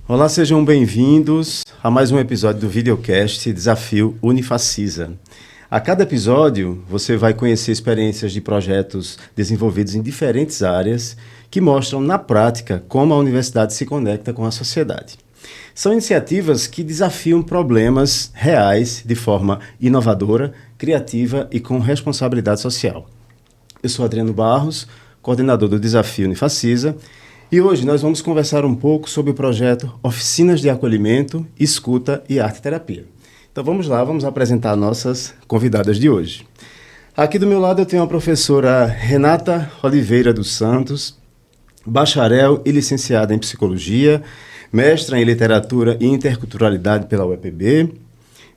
Olá, sejam bem-vindos a mais um episódio do videocast Desafio Unifacisa. A cada episódio, você vai conhecer experiências de projetos desenvolvidos em diferentes áreas que mostram na prática como a universidade se conecta com a sociedade. São iniciativas que desafiam problemas reais de forma inovadora, criativa e com responsabilidade social. Eu sou Adriano Barros, coordenador do Desafio Unifacisa, e hoje nós vamos conversar um pouco sobre o projeto Oficinas de Acolhimento, Escuta e Arte Terapia. Então vamos lá, vamos apresentar nossas convidadas de hoje. Aqui do meu lado eu tenho a professora Renata Oliveira dos Santos, bacharel e licenciada em Psicologia, mestra em Literatura e Interculturalidade pela UEPB,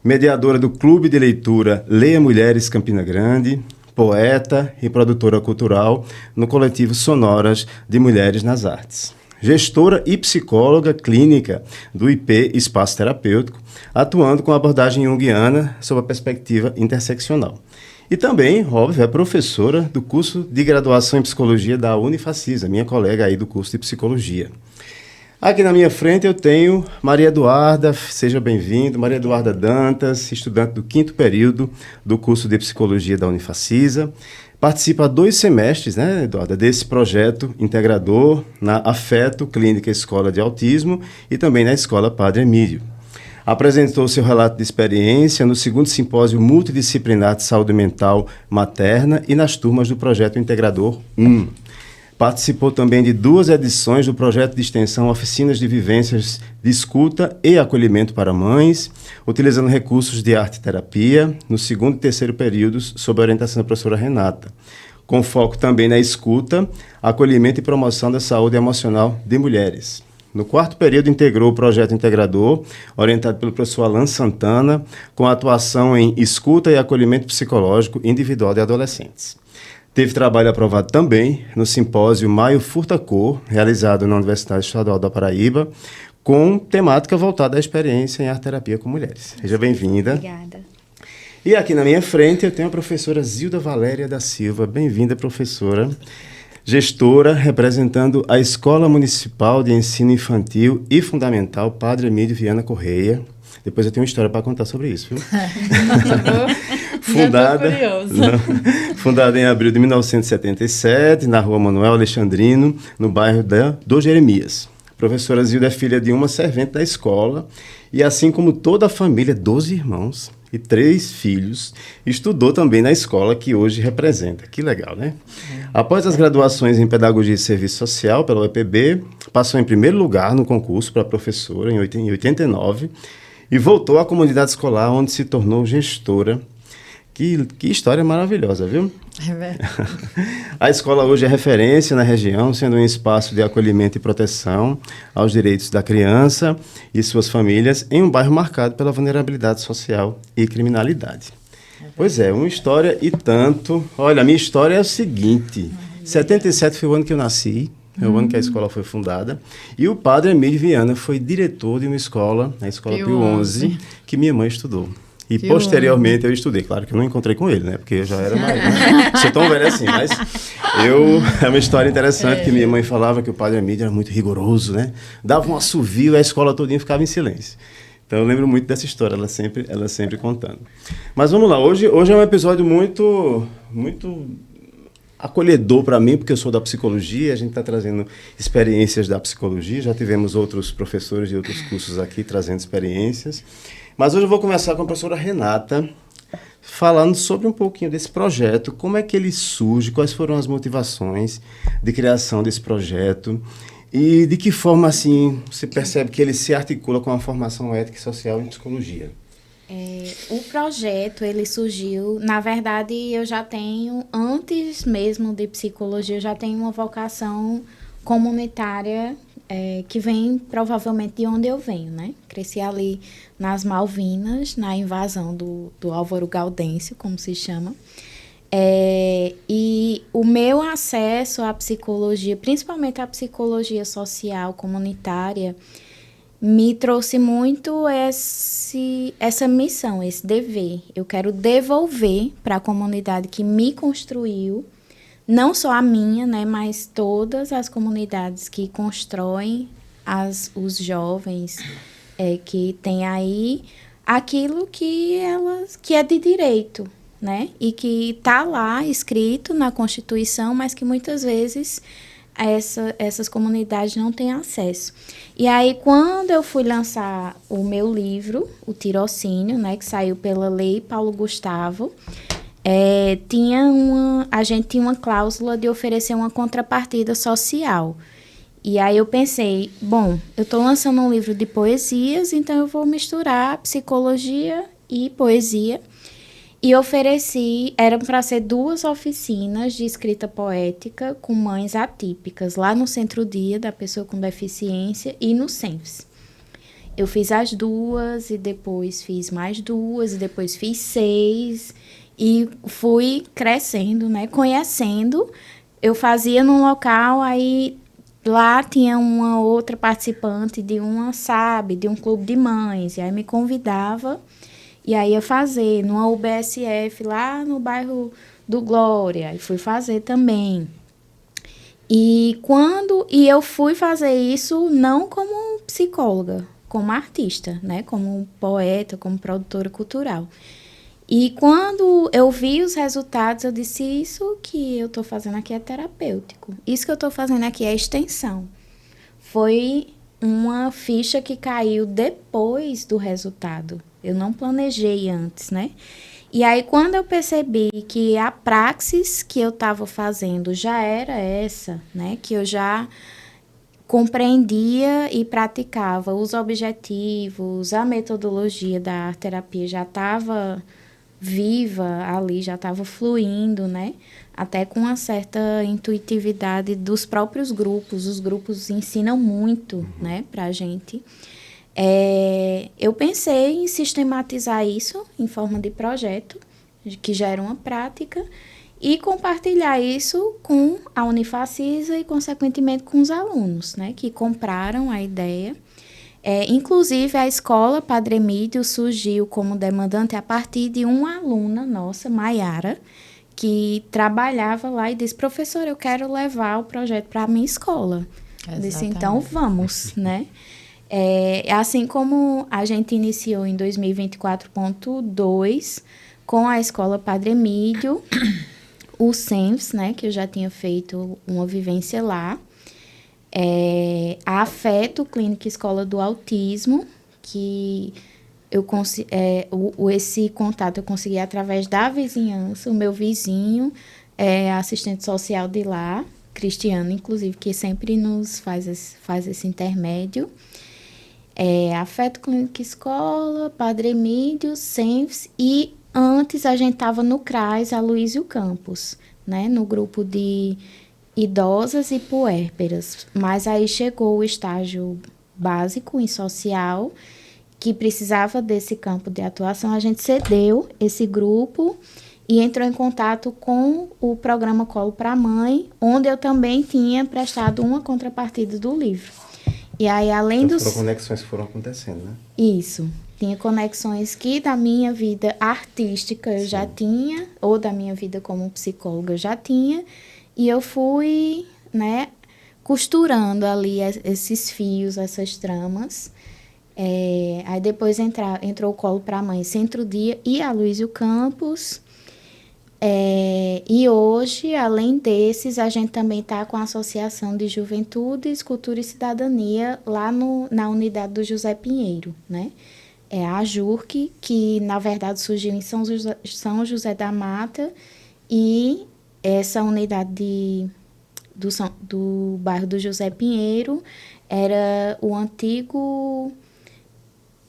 mediadora do Clube de Leitura Leia Mulheres Campina Grande, poeta e produtora cultural no coletivo Sonoras de Mulheres nas Artes. Gestora e psicóloga clínica do IP Espaço Terapêutico, atuando com abordagem junguiana sob a perspectiva interseccional. E também, óbvio, é professora do curso de graduação em Psicologia da Unifacisa, minha colega aí do curso de Psicologia. Aqui na minha frente eu tenho Maria Eduarda, seja bem-vindo, Maria Eduarda Dantas, estudante do 5º período do curso de Psicologia da Unifacisa. Participa há 2 semestres, né, Eduarda, desse projeto integrador na Afeto Clínica Escola de Autismo e também na Escola Padre Emílio. Apresentou seu relato de experiência no 2º Simpósio Multidisciplinar de Saúde Mental Materna e nas turmas do Projeto Integrador 1. Participou também de 2 edições do projeto de extensão Oficinas de Vivências de Escuta e Acolhimento para Mães, utilizando recursos de arte-terapia no 2º e 3º períodos, sob a orientação da professora Renata, com foco também na escuta, acolhimento e promoção da saúde emocional de mulheres. No 4º período, integrou o projeto integrador, orientado pelo professor Alan Santana, com atuação em escuta e acolhimento psicológico individual de adolescentes. Teve trabalho aprovado também no simpósio Maio Furta-Cor, realizado na Universidade Estadual da Paraíba, com temática voltada à experiência em arte-terapia com mulheres. Seja bem-vinda. Obrigada. E aqui na minha frente eu tenho a professora Zilda Valéria da Silva. Bem-vinda, professora. Gestora, representando a Escola Municipal de Ensino Infantil e Fundamental Padre Emílio Viana Correia. Depois eu tenho uma história para contar sobre isso, viu? Fundada em abril de 1977, na rua Manuel Alexandrino, no bairro do Jeremias. A professora Zilda é filha de uma servente da escola e, assim como toda a família, 12 irmãos e 3 filhos, estudou também na escola que hoje representa. Que legal, né? Após as graduações em Pedagogia e Serviço Social pela UEPB, passou em primeiro lugar no concurso para professora em 89 e voltou à comunidade escolar, onde se tornou gestora. Que história maravilhosa, viu? É verdade. A escola hoje é referência na região, sendo um espaço de acolhimento e proteção aos direitos da criança e suas famílias, em um bairro marcado pela vulnerabilidade social e criminalidade. Pois é, uma história e tanto. Olha, a minha história é o seguinte: 77 foi o ano que eu nasci, é o ano que a escola foi fundada, e o padre Emílio Viana foi diretor de uma escola, a Escola Pio XI, que minha mãe estudou. E posteriormente eu estudei. Claro que eu não encontrei com ele, né? Porque eu já era mais... Né? Sou tão velho assim, mas é uma história interessante que minha mãe falava que o padre Emílio era muito rigoroso, né? Dava um assovio e a escola todinha ficava em silêncio. Então eu lembro muito dessa história, ela sempre contando. Mas vamos lá, hoje é um episódio muito acolhedor para mim, porque eu sou da psicologia, a gente está trazendo experiências da psicologia, já tivemos outros professores de outros cursos aqui trazendo experiências. Mas hoje eu vou começar com a professora Renata, falando sobre um pouquinho desse projeto, como é que ele surge, quais foram as motivações de criação desse projeto e de que forma, assim, você percebe que ele se articula com a formação ética e social em psicologia. O projeto, ele surgiu, na verdade, eu já tenho, antes mesmo de psicologia, eu já tenho uma vocação comunitária que vem provavelmente de onde eu venho, né? Cresci ali nas Malvinas, na invasão do Álvaro Gaudêncio, como se chama. E o meu acesso à psicologia, principalmente à psicologia social comunitária, me trouxe muito essa missão, esse dever. Eu quero devolver para a comunidade que me construiu, não só a minha, né, mas todas as comunidades que constroem os jovens que têm aí aquilo que é de direito, né? E que está lá escrito na Constituição, mas que muitas vezes essas comunidades não têm acesso. E aí, quando eu fui lançar o meu livro, O Tirocínio, né, que saiu pela Lei Paulo Gustavo, a gente tinha uma cláusula de oferecer uma contrapartida social. E aí eu pensei, bom, eu estou lançando um livro de poesias, então eu vou misturar psicologia e poesia. E ofereci, eram para ser 2 oficinas de escrita poética com mães atípicas, lá no Centro-Dia da Pessoa com Deficiência e no CENFS. Eu fiz as 2, e depois fiz mais 2, e depois fiz 6, e fui crescendo, né, conhecendo. Eu fazia num local, aí lá tinha uma outra participante de um clube de mães, e aí me convidava. E aí ia fazer numa UBSF lá no bairro do Glória. E fui fazer também. E eu fui fazer isso não como psicóloga, como artista, né? Como poeta, como produtora cultural. E quando eu vi os resultados, eu disse, isso que eu estou fazendo aqui é terapêutico. Isso que eu estou fazendo aqui é extensão. Foi uma ficha que caiu depois do resultado. Eu não planejei antes, né? E aí, quando eu percebi que a praxis que eu estava fazendo já era essa, né? Que eu já compreendia e praticava os objetivos, a metodologia da arte-terapia já estava viva ali, já estava fluindo, né? Até com uma certa intuitividade dos próprios grupos. Os grupos ensinam muito, né, pra gente. Eu pensei em sistematizar isso em forma de projeto, que já era uma prática, e compartilhar isso com a Unifacisa e, consequentemente, com os alunos, né, que compraram a ideia. Inclusive, a escola Padre Emílio surgiu como demandante a partir de uma aluna nossa, Maiara, que trabalhava lá e disse, professora, eu quero levar o projeto para a minha escola. Eu disse, então vamos, né? Assim como a gente iniciou em 2024.2 com a escola Padre Emílio, o CENFS, né, que eu já tinha feito uma vivência lá, a Afeto, Clínica Escola do Autismo, que esse contato eu consegui através da vizinhança. O meu vizinho é assistente social de lá, Cristiano, inclusive, que sempre nos faz esse intermédio. Afeto Clínica Escola, Padre Emílio, CENFS, e antes a gente estava no CRAS Aloysio Campos, né, no grupo de idosas e puérperas. Mas aí chegou o estágio básico em social, que precisava desse campo de atuação. A gente cedeu esse grupo e entrou em contato com o programa Colo para a Mãe, onde eu também tinha prestado uma contrapartida do livro. E aí, além então, foram conexões que foram acontecendo, né? Isso. Tinha conexões que da minha vida artística eu já tinha, ou da minha vida como psicóloga eu já tinha, e eu fui, né, costurando ali esses fios, essas tramas. Aí depois entrou o Colo para a Mãe, Centro-Dia e Aloysio Campos. E hoje, além desses, a gente também está com a Associação de Juventudes, Cultura e Cidadania lá na unidade do José Pinheiro, né? É a AJURC, que na verdade surgiu em São José da Mata, e essa unidade do bairro do José Pinheiro era o antigo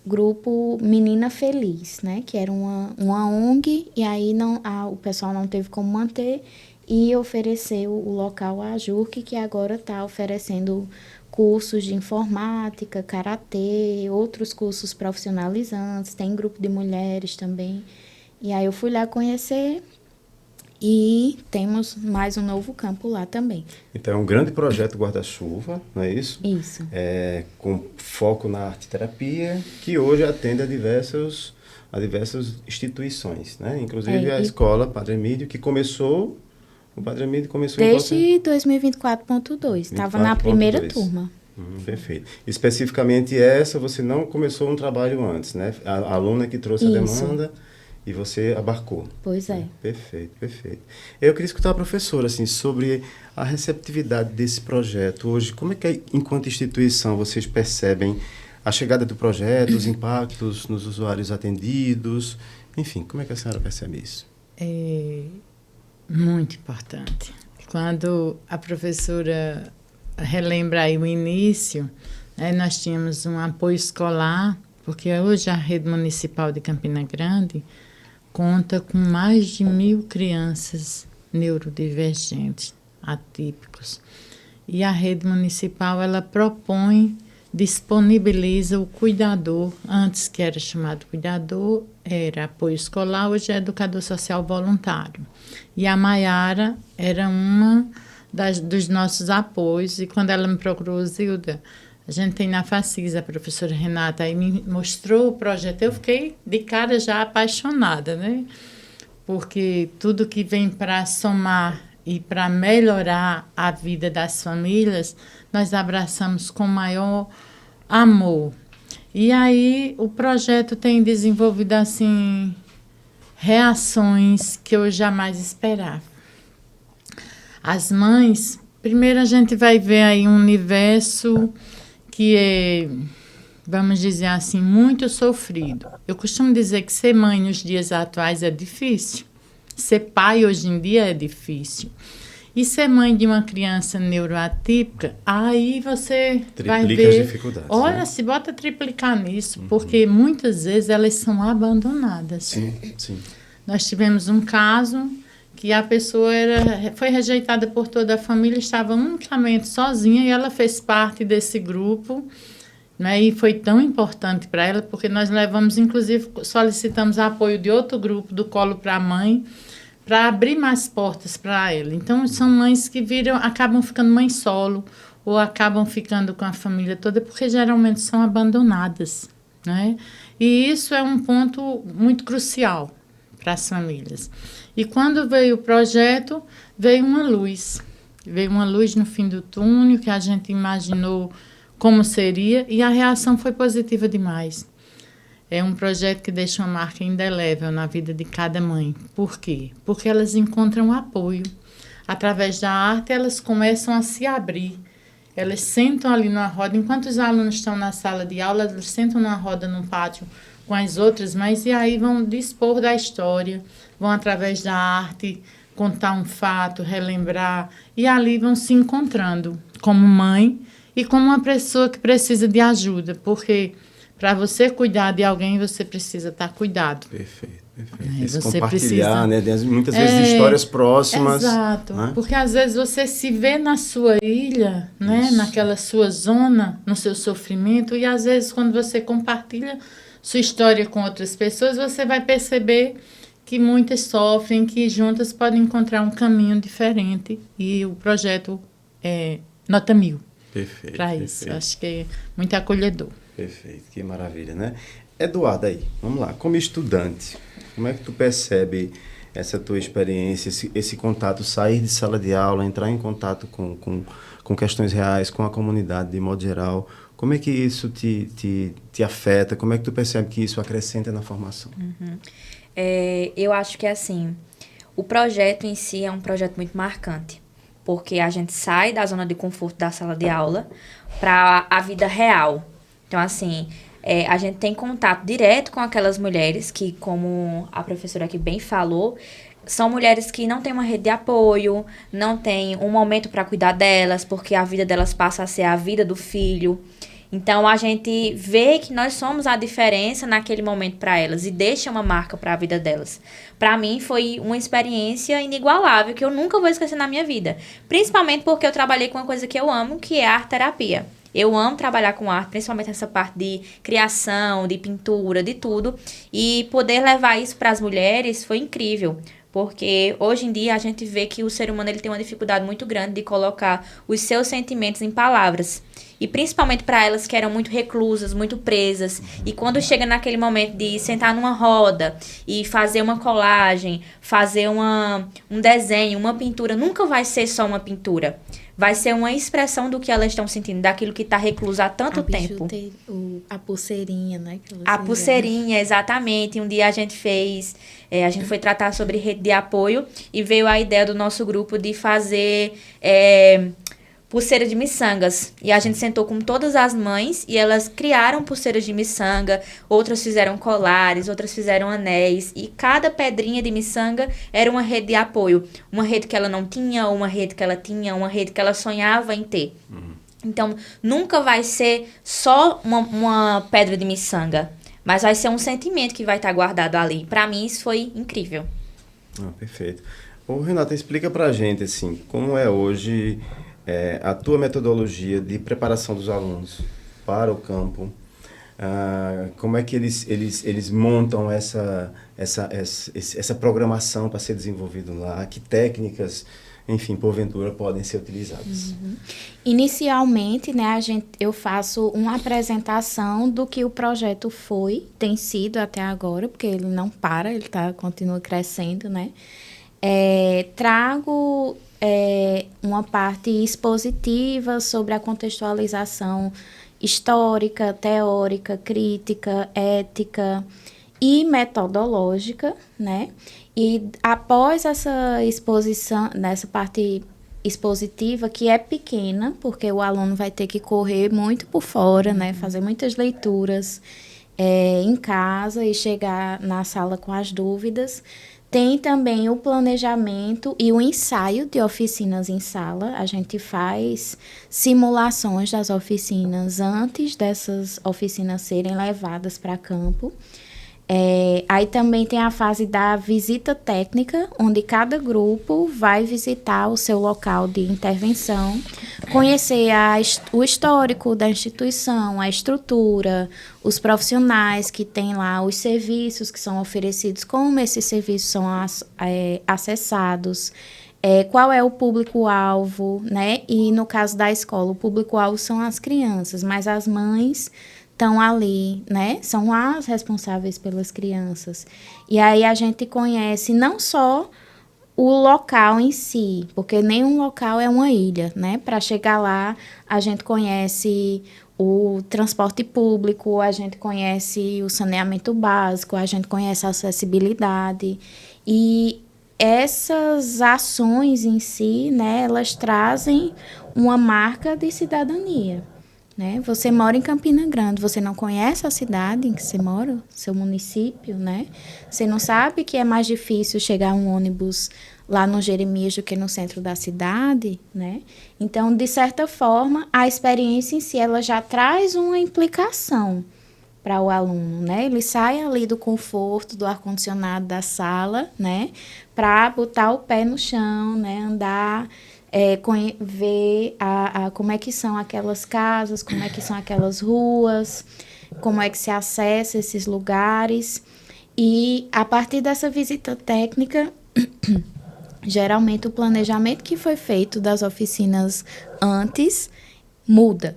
grupo Menina Feliz, né? Que era uma ONG, e aí o pessoal não teve como manter e ofereceu o local à AJURC, que agora está oferecendo cursos de informática, karatê, outros cursos profissionalizantes, tem grupo de mulheres também. E aí eu fui lá conhecer e temos mais um novo campo lá também. Então é um grande projeto guarda-chuva, não é isso? Isso. Com foco na arte-terapia, que hoje atende a diversas instituições, né? Inclusive a escola Padre Emílio, que começou... O Padre Emílio começou desde 2024.2, estava na primeira turma. Perfeito. Especificamente essa, você não começou um trabalho antes, né? A aluna que trouxe a Isso. demanda e você abarcou. Pois é. Perfeito, perfeito. Eu queria escutar a professora, assim, sobre a receptividade desse projeto. Hoje, como é que, enquanto instituição, vocês percebem a chegada do projeto, os impactos nos usuários atendidos? Enfim, como é que a senhora percebe isso? É muito importante. Quando a professora relembra aí o início, né, nós tínhamos um apoio escolar, porque hoje a rede municipal de Campina Grande conta com mais de 1.000 crianças neurodivergentes, atípicos. E a rede municipal, ela propõe, disponibiliza o cuidador, antes que era chamado cuidador, era apoio escolar, hoje é educador social voluntário. E a Maiara era uma dos nossos apoios, e quando ela me procurou, Zilda, a gente tem na Facisa, a professora Renata, aí me mostrou o projeto, eu fiquei de cara já apaixonada, né? Porque tudo que vem para somar e para melhorar a vida das famílias, nós abraçamos com maior amor. E aí o projeto tem desenvolvido, assim, reações que eu jamais esperava. As mães, primeiro a gente vai ver aí um universo que é, vamos dizer assim, muito sofrido. Eu costumo dizer que ser mãe nos dias atuais é difícil. Ser pai hoje em dia é difícil. E ser mãe de uma criança neuroatípica, aí você vai ver... Triplica as dificuldades. Olha, né? se bota triplicar nisso, porque muitas vezes elas são abandonadas. Sim, sim. Nós tivemos um caso que a pessoa foi rejeitada por toda a família, estava unicamente sozinha e ela fez parte desse grupo, né? E foi tão importante para ela, porque nós levamos, inclusive, solicitamos apoio de outro grupo, do Colo para a Mãe, para abrir mais portas para ela. Então, são mães que acabam ficando mãe solo ou acabam ficando com a família toda, porque geralmente são abandonadas, né? E isso é um ponto muito crucial para as famílias. E quando veio o projeto, veio uma luz. Veio uma luz no fim do túnel, que a gente imaginou como seria, e a reação foi positiva demais. É um projeto que deixa uma marca indelével na vida de cada mãe. Por quê? Porque elas encontram apoio. Através da arte, elas começam a se abrir. Elas sentam ali na roda, enquanto os alunos estão na sala de aula, elas sentam na roda no pátio com as outras mães e aí vão dispor da história, vão através da arte contar um fato, relembrar, e ali vão se encontrando como mãe e como uma pessoa que precisa de ajuda, porque para você cuidar de alguém, você precisa estar cuidado. Perfeito, perfeito. Você compartilhar, precisa... né? Muitas vezes de histórias próximas. Exato, né? Porque às vezes você se vê na sua ilha, né? Naquela sua zona, no seu sofrimento, e às vezes quando você compartilha sua história com outras pessoas, você vai perceber que muitas sofrem, que juntas podem encontrar um caminho diferente, e o projeto é nota 1000 para isso. Acho que é muito acolhedor. Perfeito, que maravilha, né? Eduardo, aí, vamos lá, como estudante, como é que tu percebe essa tua experiência, esse contato, sair de sala de aula, entrar em contato com questões reais, com a comunidade de modo geral? Como é que isso te afeta? Como é que tu percebe que isso acrescenta na formação? Eu acho que, assim, o projeto em si é um projeto muito marcante, porque a gente sai da zona de conforto da sala de aula para a vida real. Então, assim, a gente tem contato direto com aquelas mulheres que, como a professora aqui bem falou, são mulheres que não têm uma rede de apoio, não têm um momento para cuidar delas, porque a vida delas passa a ser a vida do filho. Então, a gente vê que nós somos a diferença naquele momento para elas e deixa uma marca para a vida delas. Para mim, foi uma experiência inigualável que eu nunca vou esquecer na minha vida. Principalmente porque eu trabalhei com uma coisa que eu amo, que é a arte-terapia. Eu amo trabalhar com arte, principalmente nessa parte de criação, de pintura, de tudo. E poder levar isso para as mulheres foi incrível. Porque hoje em dia a gente vê que o ser humano ele tem uma dificuldade muito grande de colocar os seus sentimentos em palavras. E principalmente para elas que eram muito reclusas, muito presas. E quando chega naquele momento de sentar numa roda e fazer uma colagem, fazer um desenho, uma pintura, nunca vai ser só uma pintura. vai ser uma expressão do que elas estão sentindo, daquilo que está recluso há tanto tempo. A pulseirinha, né? A pulseirinha, exatamente. Um dia a gente foi tratar sobre rede de apoio e veio a ideia do nosso grupo de fazer pulseira de miçangas. E a gente sentou com todas as mães e elas criaram pulseiras de miçanga, outras fizeram colares, outras fizeram anéis. E cada pedrinha de miçanga era uma rede de apoio. Uma rede que ela não tinha, uma rede que ela tinha, uma rede que ela sonhava em ter. Então, nunca vai ser só uma pedra de miçanga, mas vai ser um sentimento que vai estar guardado ali. Para mim, isso foi incrível. Perfeito. Ô, Renata, explica pra gente, assim, como é hoje a tua metodologia de preparação dos alunos para o campo. Como é que eles montam essa programação para ser desenvolvido lá? Que técnicas, enfim, porventura, podem ser utilizadas? Inicialmente, né, eu faço uma apresentação do que o projeto tem sido até agora, porque ele não para, ele continua crescendo, né? Trago uma parte expositiva sobre a contextualização histórica, teórica, crítica, ética e metodológica, né? E após essa exposição, nessa parte expositiva, que é pequena, porque o aluno vai ter que correr muito por fora, né? Fazer muitas leituras em casa e chegar na sala com as dúvidas. Tem também o planejamento e o ensaio de oficinas em sala. A gente faz simulações das oficinas antes dessas oficinas serem levadas para campo. Aí também tem a fase da visita técnica, onde cada grupo vai visitar o seu local de intervenção, conhecer o histórico da instituição, a estrutura, os profissionais que têm lá, os serviços que são oferecidos, como esses serviços são acessados, qual é o público-alvo, né? E no caso da escola, o público-alvo são as crianças, mas as mães estão ali, né? São as responsáveis pelas crianças. E aí a gente conhece não só o local em si, porque nenhum local é uma ilha, né? Para chegar lá, a gente conhece o transporte público, a gente conhece o saneamento básico, a gente conhece a acessibilidade. E essas ações em si, né, elas trazem uma marca de cidadania. Né? Você mora em Campina Grande, você não conhece a cidade em que você mora, seu município, né? Você não sabe que é mais difícil chegar um ônibus lá no Jeremias do que no centro da cidade, né? Então, de certa forma, a experiência em si, ela já traz uma implicação para o aluno, né? Ele sai ali do conforto, do ar-condicionado da sala, né? Para botar o pé no chão, né? Andar... ver como é que são aquelas casas, como é que são aquelas ruas, como é que se acessa esses lugares. E a partir dessa visita técnica, geralmente o planejamento que foi feito das oficinas antes muda.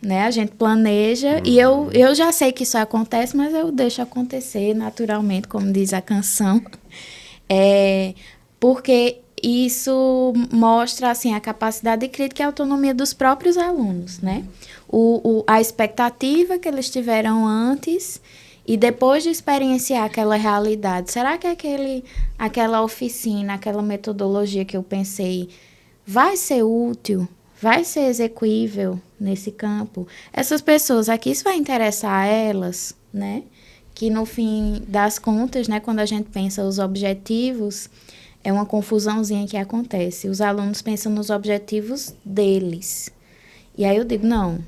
Né? A gente planeja e eu já sei que isso acontece, mas eu deixo acontecer naturalmente, como diz a canção. Porque isso mostra assim, a capacidade de crítica e autonomia dos próprios alunos, né? A expectativa que eles tiveram antes e depois de experienciar aquela realidade. Será que aquela oficina, aquela metodologia que eu pensei vai ser útil? Vai ser execuível nesse campo? Essas pessoas aqui, isso vai interessar a elas, né? Que no fim das contas, né, quando a gente pensa os objetivos... É uma confusãozinha que acontece. Os alunos pensam nos objetivos deles. E aí eu digo, não,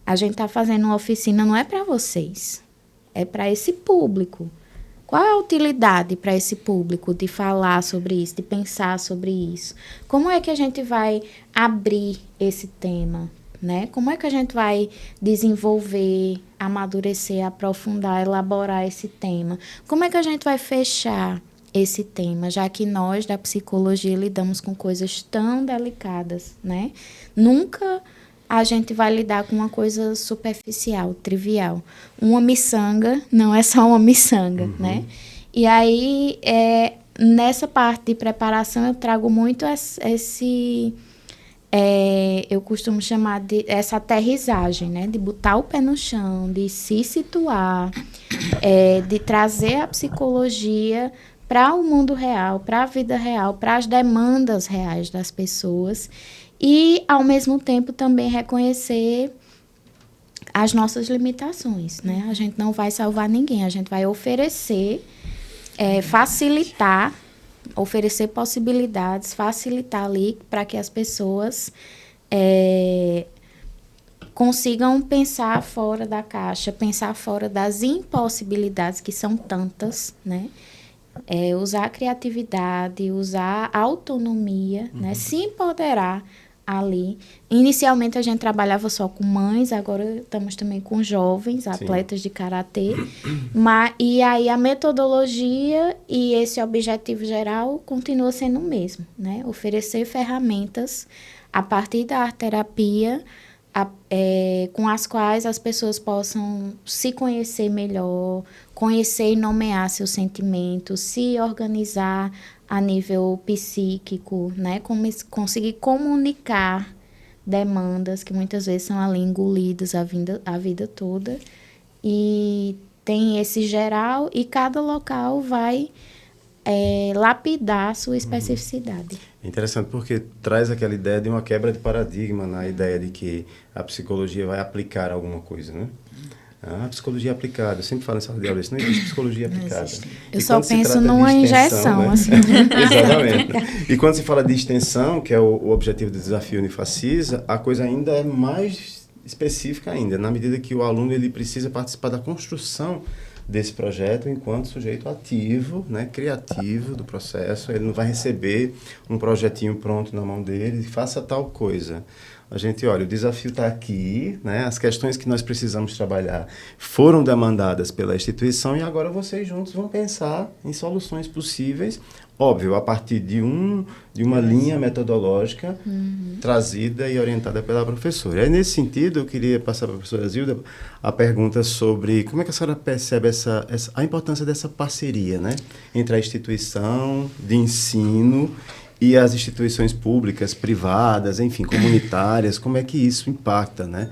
a gente está fazendo uma oficina, não é para vocês. É para esse público. Qual é a utilidade para esse público de falar sobre isso, de pensar sobre isso? Como é que a gente vai abrir esse tema? Né? Como é que a gente vai desenvolver, amadurecer, aprofundar, elaborar esse tema? Como é que a gente vai fechar esse tema, já que nós, da psicologia, lidamos com coisas tão delicadas, né? Nunca a gente vai lidar com uma coisa superficial, trivial. Uma miçanga não é só uma miçanga, né? E aí, nessa parte de preparação, eu trago muito eu costumo chamar de essa aterrissagem, né? De botar o pé no chão, de se situar, de trazer a psicologia para o mundo real, para a vida real, para as demandas reais das pessoas e, ao mesmo tempo, também reconhecer as nossas limitações, né? A gente não vai salvar ninguém, a gente vai oferecer, facilitar, oferecer possibilidades, facilitar ali para que as pessoas consigam pensar fora da caixa, pensar fora das impossibilidades, que são tantas, né? Usar a criatividade, usar a autonomia, né? Se empoderar ali. Inicialmente a gente trabalhava só com mães, agora estamos também com jovens, atletas de karatê. E aí a metodologia e esse objetivo geral continua sendo o mesmo, né? Oferecer ferramentas a partir da arte-terapia, com as quais as pessoas possam se conhecer melhor, conhecer e nomear seus sentimentos, se organizar a nível psíquico, né? Conseguir comunicar demandas que muitas vezes são ali engolidas a vida toda. E tem esse geral e cada local vai lapidar a sua especificidade. Interessante, porque traz aquela ideia de uma quebra de paradigma na ideia de que a psicologia vai aplicar alguma coisa, né? A psicologia aplicada, eu sempre falo em sala de aula isso, não existe psicologia aplicada. Eu só penso numa injeção, né? Assim. Exatamente. E quando se fala de extensão, que é o objetivo do desafio Unifacisa, a coisa ainda é mais específica ainda, na medida que o aluno ele precisa participar da construção desse projeto enquanto sujeito ativo, né, criativo do processo. Ele não vai receber um projetinho pronto na mão dele, faça tal coisa. A gente, olha, o desafio está aqui, né? As questões que nós precisamos trabalhar foram demandadas pela instituição e agora vocês juntos vão pensar em soluções possíveis, óbvio, a partir de uma linha metodológica trazida e orientada pela professora. Aí, nesse sentido, eu queria passar para a professora Zilda a pergunta sobre como é que a senhora percebe a importância dessa parceria, né? Entre a instituição de ensino e as instituições públicas, privadas, enfim, comunitárias, como é que isso impacta, né?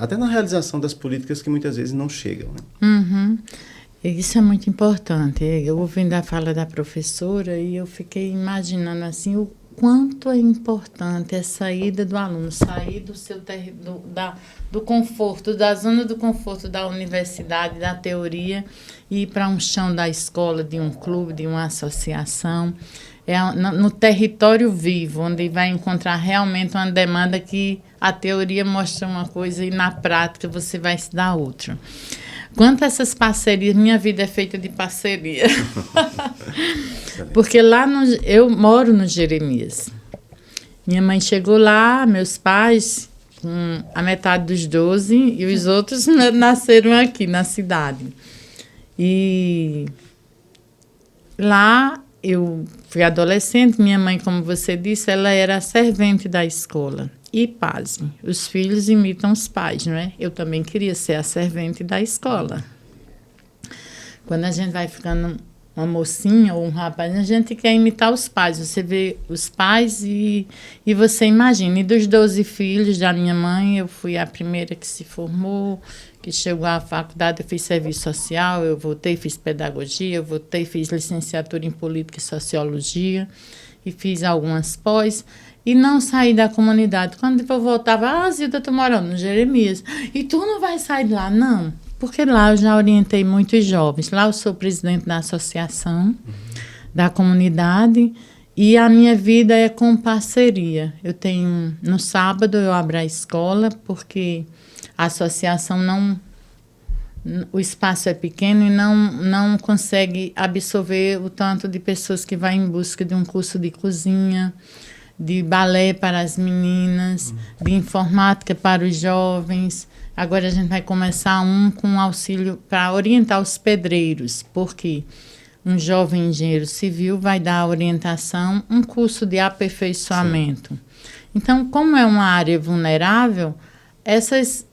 Até na realização das políticas que muitas vezes não chegam, né? Uhum. Isso é muito importante. Eu ouvindo a fala da professora e eu fiquei imaginando assim o quanto é importante a saída do aluno, sair do seu do conforto, da zona do conforto da universidade, da teoria, e ir para um chão da escola, de um clube, de uma associação. No território vivo, onde vai encontrar realmente uma demanda que a teoria mostra uma coisa e na prática você vai se dar outra. Quanto a essas parcerias, minha vida é feita de parceria. Porque lá eu moro no Jeremias. Minha mãe chegou lá, meus pais, com a metade dos 12, e os outros nasceram aqui na cidade. E lá eu fui adolescente, minha mãe, como você disse, ela era a servente da escola. E, pasme, os filhos imitam os pais, não é? Eu também queria ser a servente da escola. Quando a gente vai ficando uma mocinha ou um rapaz, a gente quer imitar os pais. Você vê os pais e você imagina. E dos 12 filhos da minha mãe, eu fui a primeira que se formou, que chegou à faculdade, eu fiz serviço social, eu voltei, fiz pedagogia, eu voltei, fiz licenciatura em política e sociologia e fiz algumas pós. E não saí da comunidade. Quando eu voltava, Zilda, eu tô morando no Jeremias. E tu não vai sair de lá? Não, porque lá eu já orientei muitos jovens. Lá eu sou presidente da associação, da comunidade, e a minha vida é com parceria. Eu tenho, no sábado eu abro a escola, porque a associação o espaço é pequeno e não consegue absorver o tanto de pessoas que vai em busca de um curso de cozinha, de balé para as meninas, de informática para os jovens. Agora a gente vai começar com auxílio para orientar os pedreiros, porque um jovem engenheiro civil vai dar orientação, um curso de aperfeiçoamento. Sim. Então, como é uma área vulnerável, essas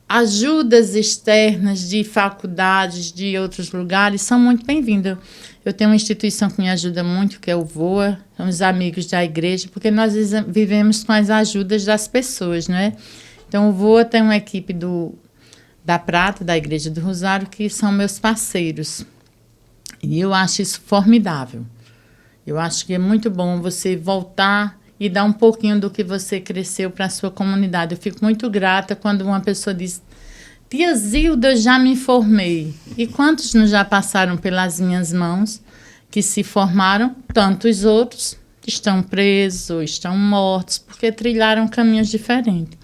ajudas externas de faculdades, de outros lugares, são muito bem-vindas. Eu tenho uma instituição que me ajuda muito, que é o VOA, são os amigos da igreja, porque nós vivemos com as ajudas das pessoas, não é? Então, o VOA tem uma equipe da Prata, da Igreja do Rosário, que são meus parceiros. E eu acho isso formidável. Eu acho que é muito bom você voltar e dar um pouquinho do que você cresceu para a sua comunidade. Eu fico muito grata quando uma pessoa diz: Tia Zilda, eu já me formei. E quantos não já passaram pelas minhas mãos, que se formaram, tantos outros estão presos ou estão mortos, porque trilharam caminhos diferentes.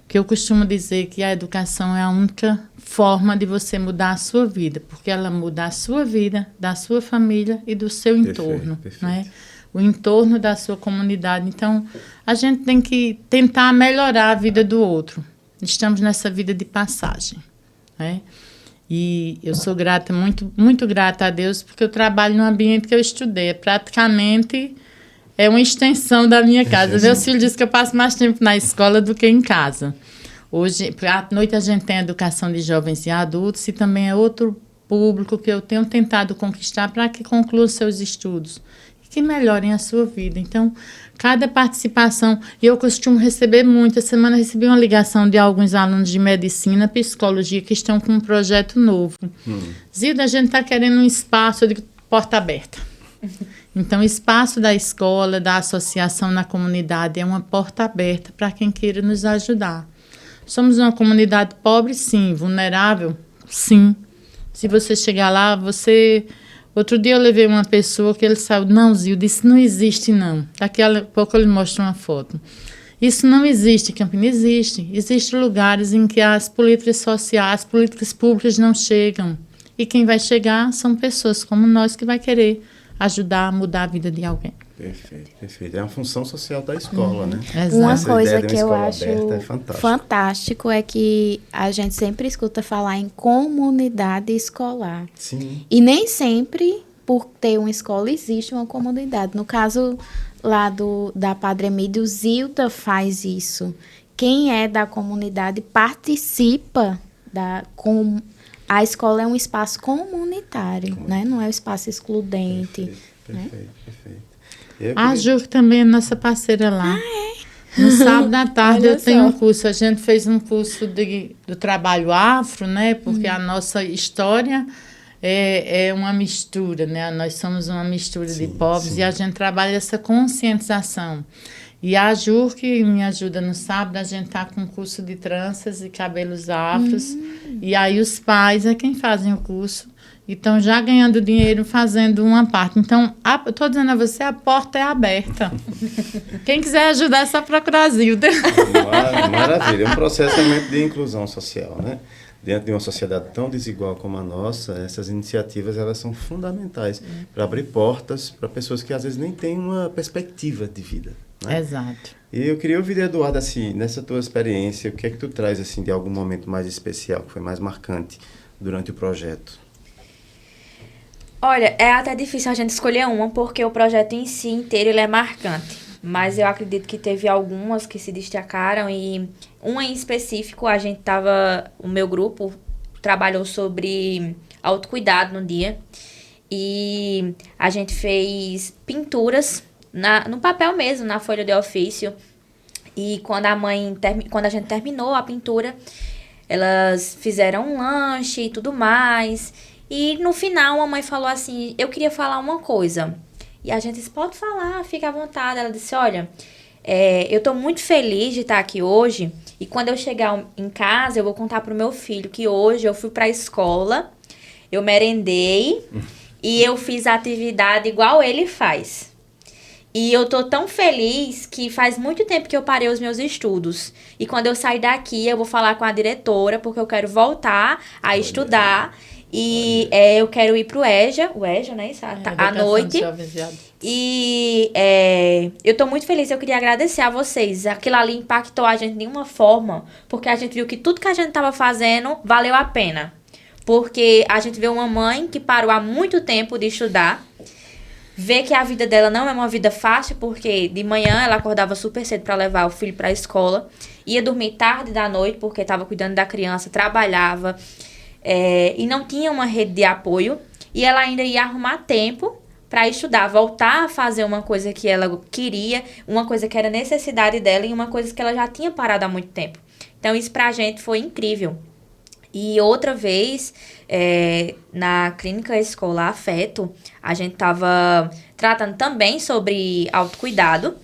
Porque eu costumo dizer que a educação é a única forma de você mudar a sua vida, porque ela muda a sua vida, da sua família e do seu entorno, perfeito. né? O entorno da sua comunidade. Então, a gente tem que tentar melhorar a vida do outro. Estamos nessa vida de passagem, né? E eu sou grata, muito, muito grata a Deus, porque eu trabalho num ambiente que eu estudei. Praticamente é uma extensão da minha casa. Meu filho diz que eu passo mais tempo na escola do que em casa. Hoje, à noite, a gente tem a educação de jovens e adultos, e também é outro público que eu tenho tentado conquistar para que concluam seus estudos e que melhorem a sua vida. Então, cada participação, e eu costumo receber muito. Essa semana recebi uma ligação de alguns alunos de medicina, psicologia, que estão com um projeto novo. Zilda, a gente está querendo um espaço, eu digo, porta aberta. Então, o espaço da escola, da associação na comunidade é uma porta aberta para quem queira nos ajudar. Somos uma comunidade pobre, sim. Vulnerável, sim. Se você chegar lá, você... Outro dia eu levei uma pessoa que ele saiu, não, Zilda, isso não existe, não. Daqui a pouco eu lhe mostro uma foto. Isso não existe, Campinas existe. Existem lugares em que as políticas sociais, as políticas públicas não chegam. E quem vai chegar são pessoas como nós que vai querer ajudar a mudar a vida de alguém. Perfeito, perfeito. É uma função social da escola, né? Exato. Uma Essa coisa ideia de uma que eu escola acho aberta é fantástico é que a gente sempre escuta falar em comunidade escolar. Sim. E nem sempre, por ter uma escola, existe uma comunidade. No caso lá da Padre Emílio, Zilda faz isso. Quem é da comunidade participa a escola é um espaço comunitário, né? Não é um espaço excludente. Perfeito. A Ju também é nossa parceira lá. No sábado à tarde Olha eu tenho só. um curso. A gente fez um curso do trabalho afro, né? Porque a nossa história é uma mistura, né? Nós somos uma mistura de povos e a gente trabalha essa conscientização. E a Ju, que me ajuda no sábado, a gente está com um curso de tranças e cabelos afros. E aí os pais é quem fazem o curso. E estão já ganhando dinheiro fazendo uma parte. Então, estou dizendo a você, a porta é aberta. Quem quiser ajudar é só procurar a Zilda. Maravilha. É um processo realmente de inclusão social, né? Dentro de uma sociedade tão desigual como a nossa, essas iniciativas elas são fundamentais para abrir portas para pessoas que às vezes nem têm uma perspectiva de vida, né? Exato. E eu queria ouvir, Eduardo, assim, nessa tua experiência, o que é que tu traz assim, de algum momento mais especial, que foi mais marcante durante o projeto? Olha, é até difícil a gente escolher uma, porque o projeto em si inteiro ele é marcante. Mas eu acredito que teve algumas que se destacaram e uma em específico, o meu grupo trabalhou sobre autocuidado no dia. E a gente fez pinturas no papel mesmo, na folha de ofício. E quando a gente terminou a pintura, elas fizeram um lanche e tudo mais. E no final a mãe falou assim, eu queria falar uma coisa. E a gente disse, pode falar, fica à vontade. Ela disse, olha, eu tô muito feliz de estar aqui hoje. E quando eu chegar em casa, eu vou contar pro meu filho que hoje eu fui pra escola, eu merendei e eu fiz a atividade igual ele faz. E eu tô tão feliz que faz muito tempo que eu parei os meus estudos. E quando eu sair daqui, eu vou falar com a diretora, porque eu quero voltar a estudar. E eu quero ir pro EJA, né, isso, à noite. E eu tô muito feliz, eu queria agradecer a vocês. Aquilo ali impactou a gente de uma forma, porque a gente viu que tudo que a gente tava fazendo valeu a pena. Porque a gente vê uma mãe que parou há muito tempo de estudar, vê que a vida dela não é uma vida fácil, porque de manhã ela acordava super cedo para levar o filho pra escola, ia dormir tarde da noite, porque tava cuidando da criança, trabalhava, e não tinha uma rede de apoio. e ela ainda ia arrumar tempo para estudar, voltar a fazer uma coisa que ela queria, uma coisa que era necessidade dela e uma coisa que ela já tinha parado há muito tempo. Então, isso pra gente foi incrível. E outra vez, na clínica escolar Afeto, a gente tava tratando também sobre autocuidado.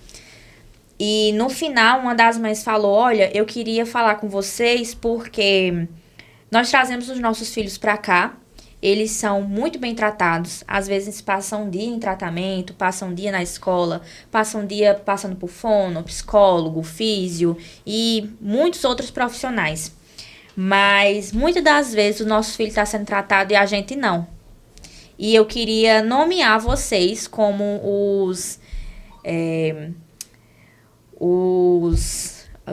E no final, uma das mães falou, olha, eu queria falar com vocês porque nós trazemos os nossos filhos pra cá. Eles são muito bem tratados. Às vezes passam um dia em tratamento, passam um dia na escola, passam um dia passando por fono, psicólogo, físio e muitos outros profissionais. Mas muitas das vezes o nosso filho está sendo tratado e a gente não. E eu queria nomear vocês como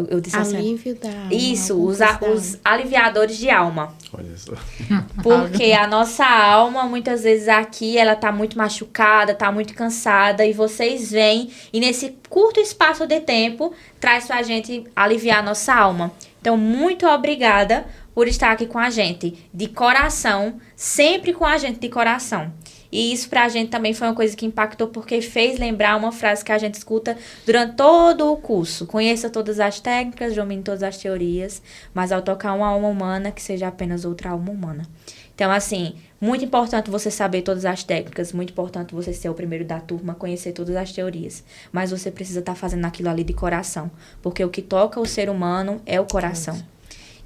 eu disse Alívio da alma. Isso, os aliviadores de alma. Olha só. Porque a nossa alma, muitas vezes aqui, ela tá muito machucada, tá muito cansada, e vocês vêm, e nesse curto espaço de tempo, traz pra gente aliviar a nossa alma. Então, muito obrigada por estar aqui com a gente, de coração, sempre com a gente de coração. E isso pra gente também foi uma coisa que impactou, porque fez lembrar uma frase que a gente escuta durante todo o curso. Conheça todas as técnicas, domine todas as teorias, mas ao tocar uma alma humana, que seja apenas outra alma humana. Então, assim, muito importante você saber todas as técnicas, muito importante você ser o primeiro da turma, conhecer todas as teorias. Mas você precisa estar fazendo aquilo ali de coração, porque o que toca o ser humano é o coração.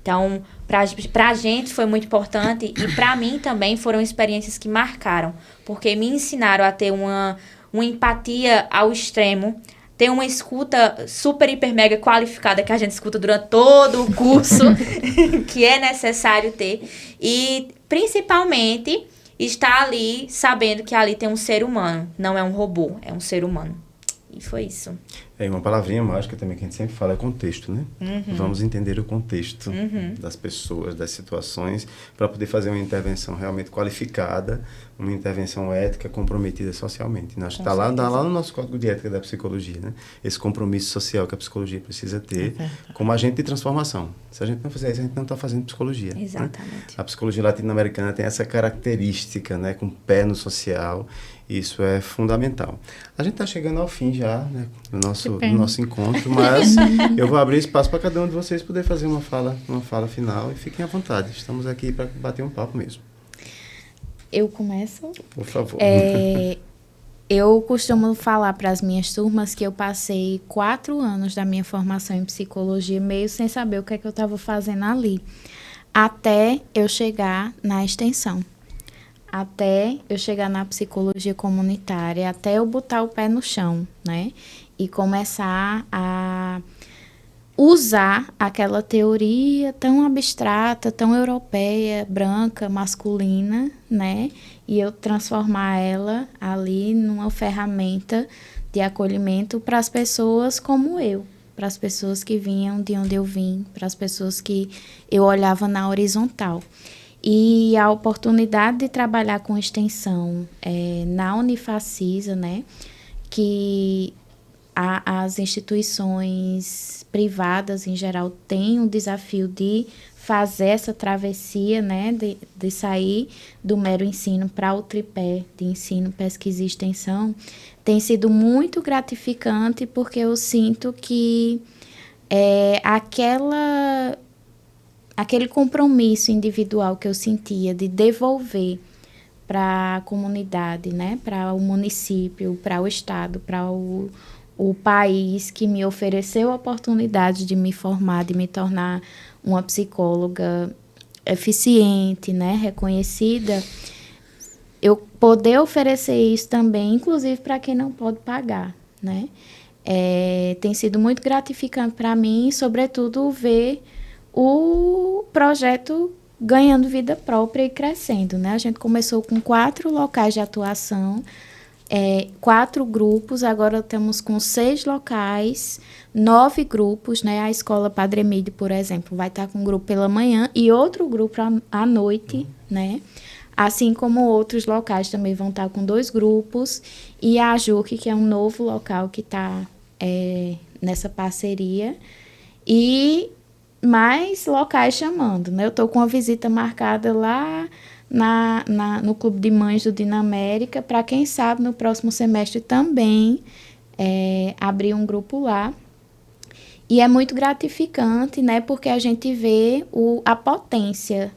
Então, pra gente foi muito importante e pra mim também foram experiências que marcaram, porque me ensinaram a ter uma empatia ao extremo, ter uma escuta super, hiper, mega qualificada que a gente escuta durante todo o curso, que é necessário ter, e principalmente estar ali sabendo que ali tem um ser humano, não é um robô, é um ser humano. E foi isso. Uma palavrinha mágica também que a gente sempre fala é contexto, né? Vamos entender o contexto das pessoas, das situações, para poder fazer uma intervenção realmente qualificada, uma intervenção ética, comprometida socialmente. Acho que está lá no nosso código de ética da psicologia, né? Esse compromisso social que a psicologia precisa ter como agente de transformação. Se a gente não fizer isso, a gente não está fazendo psicologia. Exatamente. Né? A psicologia latino-americana tem essa característica, né? Com pé no social. Isso é fundamental. A gente está chegando ao fim já, né? Do nosso encontro, mas eu vou abrir espaço para cada um de vocês poder fazer uma fala final e fiquem à vontade. Estamos aqui para bater um papo mesmo. Eu começo? Por favor. Eu costumo falar para as minhas turmas que eu passei 4 anos da minha formação em psicologia meio sem saber o que é que eu estava fazendo ali, até eu chegar na extensão. Até eu chegar na psicologia comunitária, até eu botar o pé no chão, né? E começar a usar aquela teoria tão abstrata, tão europeia, branca, masculina, né? E eu transformar ela ali numa ferramenta de acolhimento para as pessoas como eu, para as pessoas que vinham de onde eu vim, para as pessoas que eu olhava na horizontal. E a oportunidade de trabalhar com extensão na Unifacisa, né, que as instituições privadas, em geral, têm o desafio de fazer essa travessia, né, de sair do mero ensino para o tripé de ensino, pesquisa e extensão, tem sido muito gratificante, porque eu sinto que aquele compromisso individual que eu sentia de devolver para a comunidade, né, para o município, para o estado, para o país que me ofereceu a oportunidade de me formar, de me tornar uma psicóloga eficiente, né, reconhecida, eu poder oferecer isso também, inclusive para quem não pode pagar, né, tem sido muito gratificante para mim, sobretudo ver o projeto ganhando vida própria e crescendo, né? A gente começou com 4 locais de atuação, 4 grupos, agora estamos com 6 locais, 9 grupos, né? A Escola Padre Emílio, por exemplo, vai estar com um grupo pela manhã e outro grupo à noite, né? Assim como outros locais também vão estar com 2 grupos, e a Juque, que é um novo local que está nessa parceria, e mais locais chamando, né? Eu estou com uma visita marcada lá no Clube de Mães do Dinamérica, para quem sabe no próximo semestre também abrir um grupo lá. E é muito gratificante, né, porque a gente vê a potência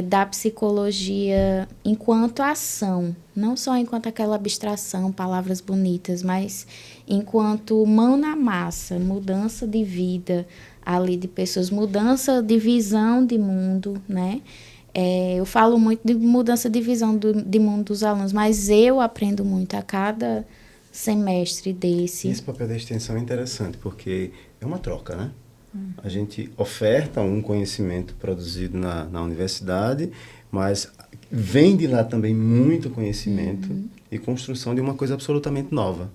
da psicologia enquanto ação, não só enquanto aquela abstração, palavras bonitas, mas enquanto mão na massa, mudança de vida ali de pessoas, mudança de visão de mundo, né? Eu falo muito de mudança de visão de mundo dos alunos, mas eu aprendo muito a cada semestre desse. Esse papel da extensão é interessante, porque é uma troca, né? A gente oferta um conhecimento produzido na universidade, mas vem de lá também muito conhecimento e construção de uma coisa absolutamente nova.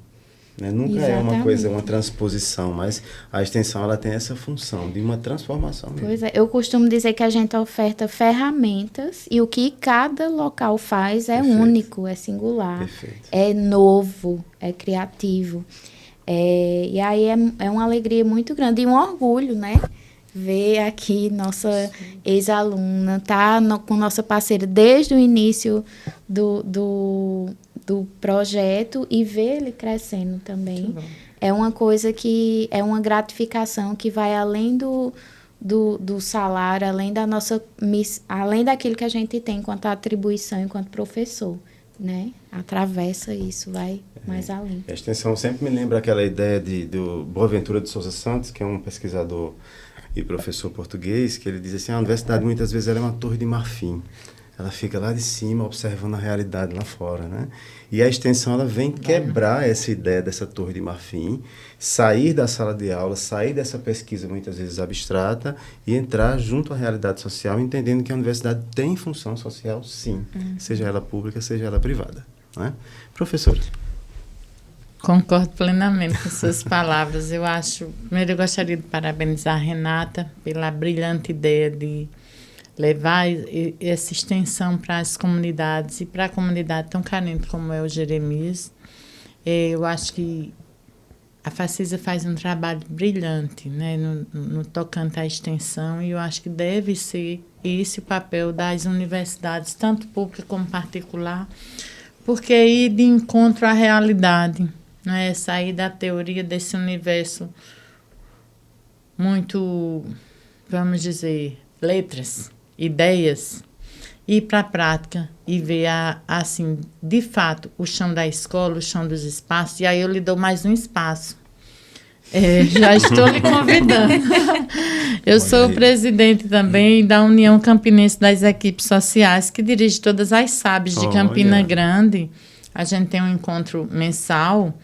Né? Nunca é uma coisa, uma transposição, mas a extensão ela tem essa função de uma transformação mesmo. Pois é, eu costumo dizer que a gente oferta ferramentas e o que cada local faz é único, é singular, é novo, é criativo. E aí é uma alegria muito grande e um orgulho, né? Ver aqui nossa ex-aluna, com nossa parceira desde o início do projeto e ver ele crescendo também. É uma coisa que é uma gratificação que vai além do salário, além daquilo que a gente tem enquanto atribuição, enquanto professor. Né? Atravessa isso, vai mais além. A extensão sempre me lembra aquela ideia do Boaventura de Souza Santos, que é um pesquisador e professor português, que ele diz assim, a universidade muitas vezes ela é uma torre de marfim. Ela fica lá de cima observando a realidade lá fora, né? E a extensão ela vem quebrar essa ideia dessa torre de marfim, sair da sala de aula, sair dessa pesquisa muitas vezes abstrata e entrar junto à realidade social, entendendo que a universidade tem função social, sim, seja ela pública, seja ela privada, né? Professora. Concordo plenamente com suas palavras. Primeiro eu gostaria de parabenizar a Renata pela brilhante ideia de levar essa extensão para as comunidades e para a comunidade tão carente como é o Jeremias. Eu acho que a Facisa faz um trabalho brilhante, né, no tocante à extensão, e eu acho que deve ser esse o papel das universidades, tanto pública como particular, porque é ir de encontro à realidade, né, sair da teoria desse universo muito, vamos dizer, letras, ideias, ir para a prática e ver, assim, de fato, o chão da escola, o chão dos espaços, e aí eu lhe dou mais um espaço. Já estou lhe convidando. Eu sou presidente também da União Campinense das Equipes Sociais, que dirige todas as SABs de Campina Grande. A gente tem um encontro mensal,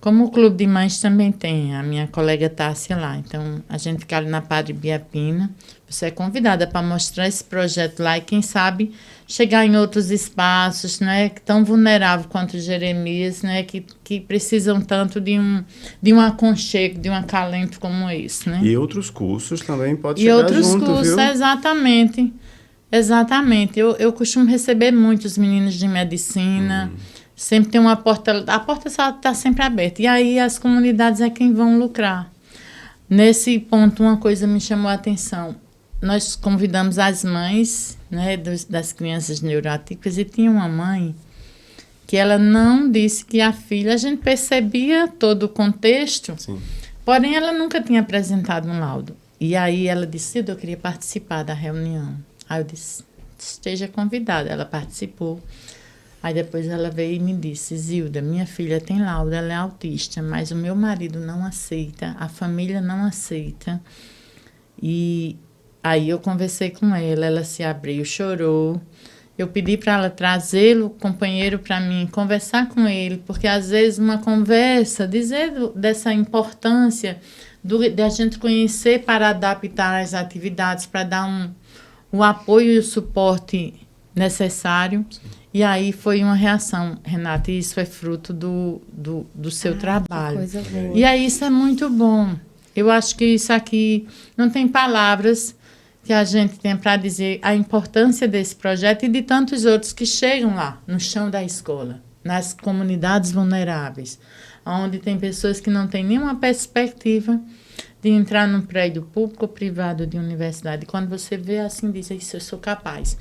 como o Clube de Mães também tem, a minha colega Tássia lá. Então, a gente fica ali na Padre Biapina. Você é convidada para mostrar esse projeto lá e, quem sabe, chegar em outros espaços, né, tão vulneráveis quanto o Jeremias, né, que precisam tanto de um aconchego, de um acalento como esse. Né? E outros cursos também podem chegar junto, viu? E outros cursos, exatamente. Exatamente. Eu costumo receber muitos meninos de medicina. Sempre tem a porta está sempre aberta. E aí as comunidades é quem vão lucrar. Nesse ponto, uma coisa me chamou a atenção. Nós convidamos as mães, né, das crianças neuroatípicas, e tinha uma mãe que ela não disse que a filha, a gente percebia todo o contexto, sim, porém ela nunca tinha apresentado um laudo. E aí ela disse, eu queria participar da reunião. Aí eu disse, esteja convidada. Ela participou. Aí depois ela veio e me disse, Zilda, minha filha tem laudo, ela é autista, mas o meu marido não aceita, a família não aceita. E aí eu conversei com ela se abriu, chorou. Eu pedi para ela trazê-lo, o companheiro, para mim, conversar com ele, porque às vezes uma conversa, dizer dessa importância de a gente conhecer para adaptar as atividades, para dar o apoio e o suporte necessário. Sim. E aí foi uma reação, Renata, e isso é fruto do seu trabalho. Que coisa boa. E aí isso é muito bom. Eu acho que isso aqui não tem palavras que a gente tem para dizer a importância desse projeto e de tantos outros que chegam lá, no chão da escola, nas comunidades vulneráveis, onde tem pessoas que não têm nenhuma perspectiva de entrar num prédio público ou privado de universidade. Quando você vê assim, diz, isso eu sou capaz.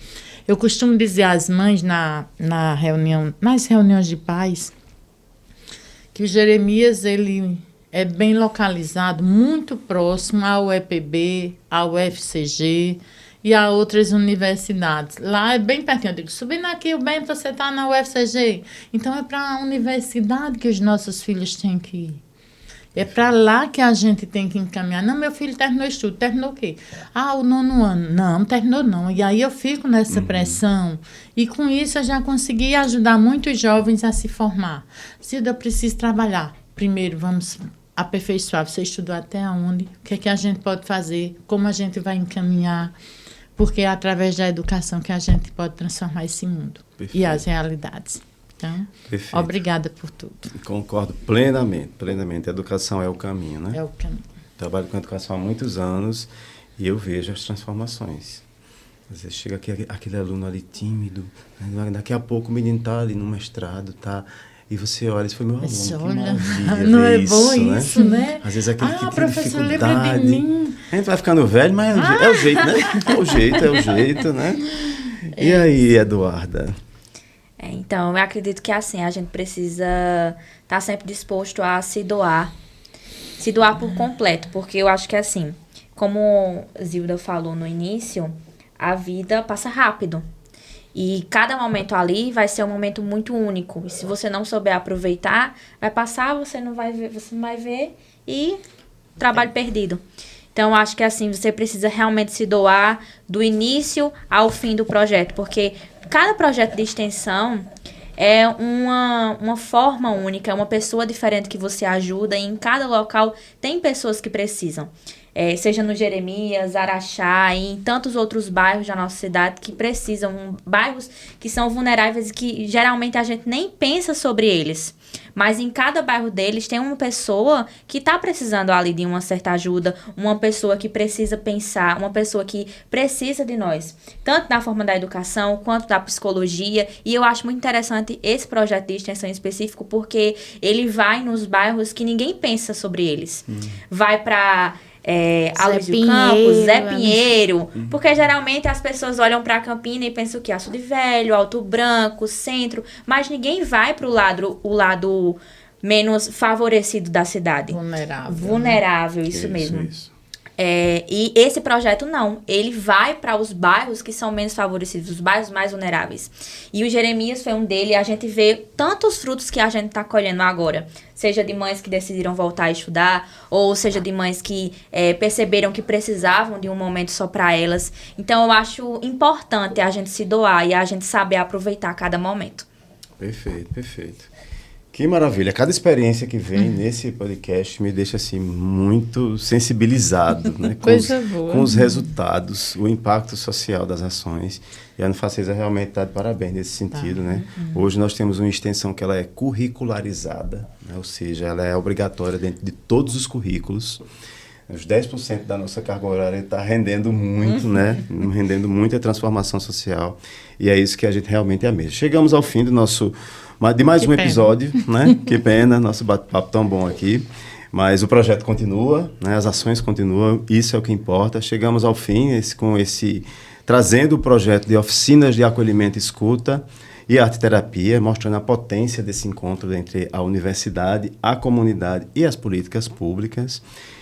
Eu costumo dizer às mães nas reuniões de pais, que o Jeremias, ele é bem localizado, muito próximo ao EPB, ao UFCG e a outras universidades. Lá é bem pertinho. Eu digo, subindo aqui, o bem, você está na UFCG. Então, é para a universidade que os nossos filhos têm que ir. É para lá que a gente tem que encaminhar. Não, meu filho terminou o estudo. Terminou o quê? O 9º ano. Não, terminou não. E aí eu fico nessa pressão. E com isso eu já consegui ajudar muitos jovens a se formar. Zilda, eu preciso trabalhar. Primeiro, vamos aperfeiçoar. Você estudou até onde? O que é que a gente pode fazer? Como a gente vai encaminhar? Porque é através da educação que a gente pode transformar esse mundo. Perfeito. E as realidades. Então, perfeito. Obrigada por tudo. Concordo plenamente. A educação é o caminho, né? É o caminho. Trabalho com educação há muitos anos e eu vejo as transformações. Às vezes chega aquele aluno ali tímido, né? Daqui a pouco o menino está ali no mestrado, tá? E você olha, isso foi meu aluno, que maravilha. Não é isso, bom né? Isso, né? Às vezes aquele que tem professor, dificuldade. lembra de mim. A gente vai ficando velho, mas é o jeito, né? É o jeito, né? E aí, Eduarda? Então, eu acredito que assim, a gente precisa estar sempre disposto a se doar por completo, porque eu acho que assim, como Zilda falou no início, a vida passa rápido. E cada momento ali vai ser um momento muito único. E se você não souber aproveitar, vai passar, você não vai ver e trabalho perdido. Então, acho que assim, você precisa realmente se doar do início ao fim do projeto, porque cada projeto de extensão é uma forma única, é uma pessoa diferente que você ajuda, e em cada local tem pessoas que precisam. Seja no Jeremias, Araxá e em tantos outros bairros da nossa cidade que precisam, bairros que são vulneráveis e que geralmente a gente nem pensa sobre eles. Mas em cada bairro deles tem uma pessoa que está precisando ali de uma certa ajuda, uma pessoa que precisa pensar, uma pessoa que precisa de nós, tanto na forma da educação quanto da psicologia. E eu acho muito interessante esse projeto de extensão específico, porque ele vai nos bairros que ninguém pensa sobre eles. Vai para Aloysio Campos, Zé Pinheiro, porque geralmente as pessoas olham para Campina e pensam que é Açude Velho, Alto Branco, Centro, mas ninguém vai para o lado menos favorecido da cidade. Vulnerável, isso mesmo. Isso. E esse projeto não, ele vai para os bairros que são menos favorecidos, os bairros mais vulneráveis. E o Jeremias foi um dele, e a gente vê tantos frutos que a gente está colhendo agora. Seja de mães que decidiram voltar a estudar, ou seja de mães que perceberam que precisavam de um momento só para elas. Então, eu acho importante a gente se doar e a gente saber aproveitar cada momento. Perfeito. Que maravilha. Cada experiência que vem nesse podcast me deixa assim muito sensibilizado, né? Com os resultados, o impacto social das ações. E a Unifacisa realmente está de parabéns nesse sentido, né? Hoje nós temos uma extensão que ela é curricularizada, né? Ou seja, ela é obrigatória dentro de todos os currículos. Os 10% da nossa carga horária está rendendo muito, né? Rendendo muita transformação social. E é isso que a gente realmente almeja. Chegamos ao fim do de mais um episódio, né? Que pena, nosso bate-papo tão bom aqui. Mas o projeto continua, né? As ações continuam, isso é o que importa. Chegamos ao fim trazendo o projeto de oficinas de acolhimento e escuta e arte-terapia, mostrando a potência desse encontro entre a universidade, a comunidade e as políticas públicas.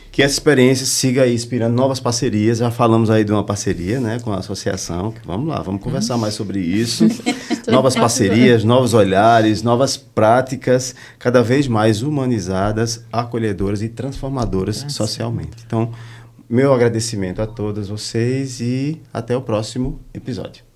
Que essa experiência siga aí inspirando novas parcerias. Já falamos aí de uma parceria, né, com a associação. Vamos lá, vamos conversar mais sobre isso. Novas parcerias, novos olhares, novas práticas, cada vez mais humanizadas, acolhedoras e transformadoras socialmente. Então, meu agradecimento a todas vocês e até o próximo episódio.